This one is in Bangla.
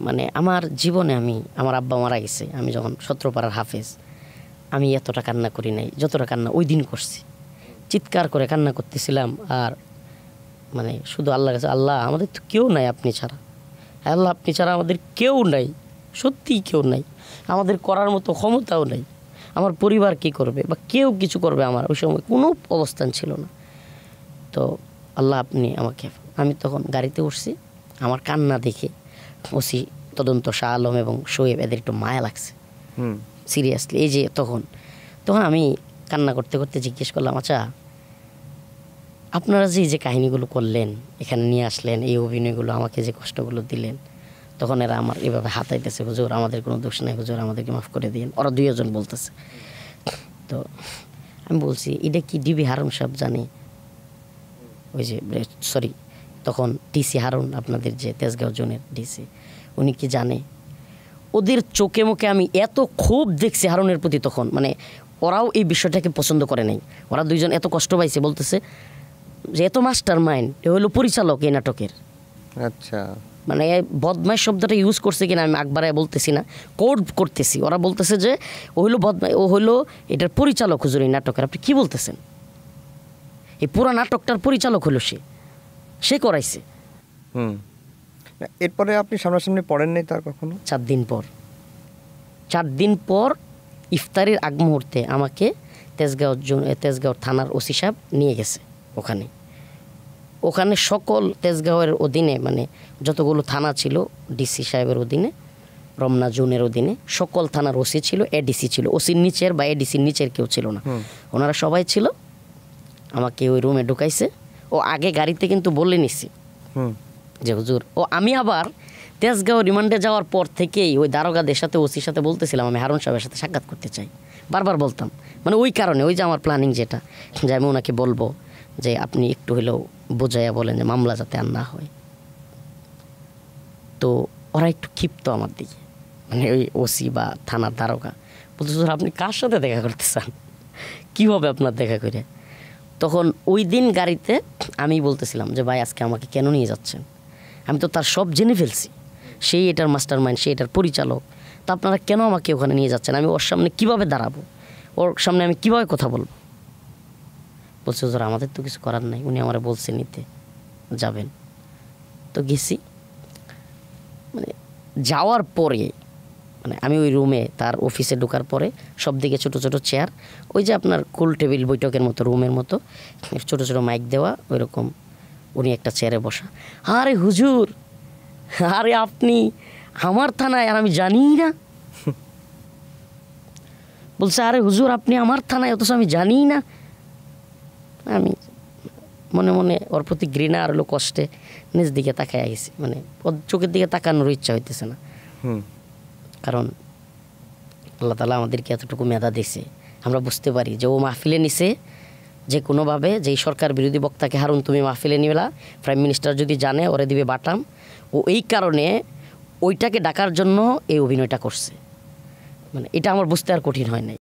মানে আমার জীবনে আমার আব্বা মারা গেছে, আমি যখন 17 পাড়ার হাফেজ, আমি এতটা কান্না করি নাই যতটা কান্না ওই দিন করছি। চিৎকার করে কান্না করতেছিলাম। আর মানে শুধু আল্লাহর কাছে, আল্লাহ আমাদের তো কেউ নাই আপনি ছাড়া, আল্লাহ আপনি ছাড়া আমাদের কেউ নাই, সত্যিই কেউ নাই, আমাদের করার মতো ক্ষমতাও নাই, আমার পরিবার কী করবে বা কেউ কিছু করবে, আমার ওই সময় কোনো অবস্থান ছিল না। তো আল্লাহ আপনি আমাকে, আমি তখন গাড়িতে উঠছি, আমার কান্না দেখে ওসি তদন্ত শাহ আলম এবং শোয়েব এদের একটু মায়া লাগছে সিরিয়াসলি। এই যে তখন আমি কান্না করতে করতে জিজ্ঞেস করলাম, আচ্ছা আপনারা যে কাহিনীগুলো করলেন, এখানে নিয়ে আসলেন, এই অভিনয়গুলো আমাকে যে কষ্টগুলো দিলেন, তখন এরা আমার এভাবে হাতাইতেছে, হুজুর আমাদের কোনো দোষ নেই, হুজুর আমাদেরকে মাফ করে দিন, ওরা 2 জন বলতেছে। তো আমি বলছি, এটা কি ডিবি হারুন সাহেব জানে, ওই যে সরি তখন ডিসি হারুন, আপনাদের যে তেজগাঁও জোনের ডিসি, উনি কি জানে? ওদের চোখে মুখে আমি এত ক্ষোভ দেখছি হারুনের প্রতি তখন, মানে ওরাও এই বিষয়টাকে পছন্দ করে নাই, ওরা 2 জন এত কষ্ট পাইছে, বলতেছে যে এত মাস্টার মাইন্ড, এ হলো পরিচালক এই নাটকের। আচ্ছা, মানে বদমাইশ শব্দটা ইউজ করছে কিনা আমি একবারে বলতেছি না, কোড করতেছি। ওরা বলতেছে যে ও হইলো বদমাই, ও হইলো এটার পরিচালক হুজুর এই নাটকের। আপনি কি বলতেছেন? এই পুরো নাটকটার পরিচালক হলো সে করাইছে। এরপরে আপনি সামনাসামনি পড়েন নাই তার কখনো? 4 দিন পর ইফতারের আগ মুহূর্তে আমাকে তেজগাঁও থানার ওসি সাহেব নিয়ে গেছে। ওখানে সকল তেজগাঁওয়ের অধীনে, মানে যতগুলো থানা ছিল ডিসি সাহেবের অধীনে, রমনা জোনের অধীনে সকল থানার ওসি ছিল, এডিসি ছিল, ওসির নিচের বা এডিসির নিচের কেউ ছিল না, ওনারা সবাই ছিল। আমাকে ওই রুমে ঢুকাইছে। ও আগে গাড়িতে কিন্তু বলে নিছি যে হুজুর, আমি আবার তেজগাঁও রিমান্ডে যাওয়ার পর থেকেই ওই দারোগাদের সাথে, ওসির সাথে বলতেছিলাম আমি হারুন সাহেবের সাথে সাক্ষাৎ করতে চাই, বারবার বলতাম। মানে ওই কারণে, ওই যে আমার প্ল্যানিং যেটা, যে আমি ওনাকে বলবো যে আপনি একটু হলেও বোঝাইয়া বলেন যে মামলা যাতে আর না হয়। তো ওরা একটু ক্ষিপ্ত আমার দিকে, মানে ওই ওসি বা থানার দারোগা বলতে, আপনি কার সাথে দেখা করতে চান, কী হবে আপনার দেখা করে? তখন ওই দিন গাড়িতে আমি বলতেছিলাম যে ভাই আজকে আমাকে কেন নিয়ে যাচ্ছেন, আমি তো তার সব জেনে ফেলছি, সেই এটার মাস্টার মাইন্ড, সেই এটার পরিচালক, তা আপনারা কেন আমাকে ওখানে নিয়ে যাচ্ছেন? আমি ওর সামনে কিভাবে দাঁড়াবো, ওর সামনে আমি কিভাবে কথা বলবো? বলছে হুজুর আমাদের তো কিছু করার নাই, উনি আমার বলছে নিতে যাবেন। তো গেছি। মানে যাওয়ার পরে, মানে আমি ওই রুমে, তার অফিসে ঢোকার পরে সব দিকে ছোটো ছোটো চেয়ার, ওই যে আপনার গোল টেবিল বৈঠকের মতো রুমের মতো, ছোটো ছোটো মাইক দেওয়া, ওই রকম উনি একটা চেয়ারে বসা। আরে হুজুর, আরে আপনি আমার থানায় আর আমি জানি না। বলছে আরে হুজুর আপনি আমার থানায়, অথচ আমি জানি না। আমি মনে মনে ওর প্রতি ঘৃণা আর হলো কষ্টে নিজ দিকে তাকায় গেছি, মানে ওর চোখের দিকে তাকানোর ইচ্ছা হইতেছে না। কারণ আল্লাহ তাআলা আমাদেরকে এতটুকু মেধা দিয়েছে, আমরা বুঝতে পারি যে ও মাহফিলে নিছে যে কোনোভাবে, যেই সরকার বিরোধী বক্তাকে হারুন তুমি মাহফিলে নিবেলা, প্রাইম মিনিস্টার যদি জানে ওরে দিবে বাটাম। ও এই কারণে ওইটাকে ডাকার জন্য এই অভিনয়টা করছে। মানে এটা আমার বুঝতে আর কঠিন হয় নাই।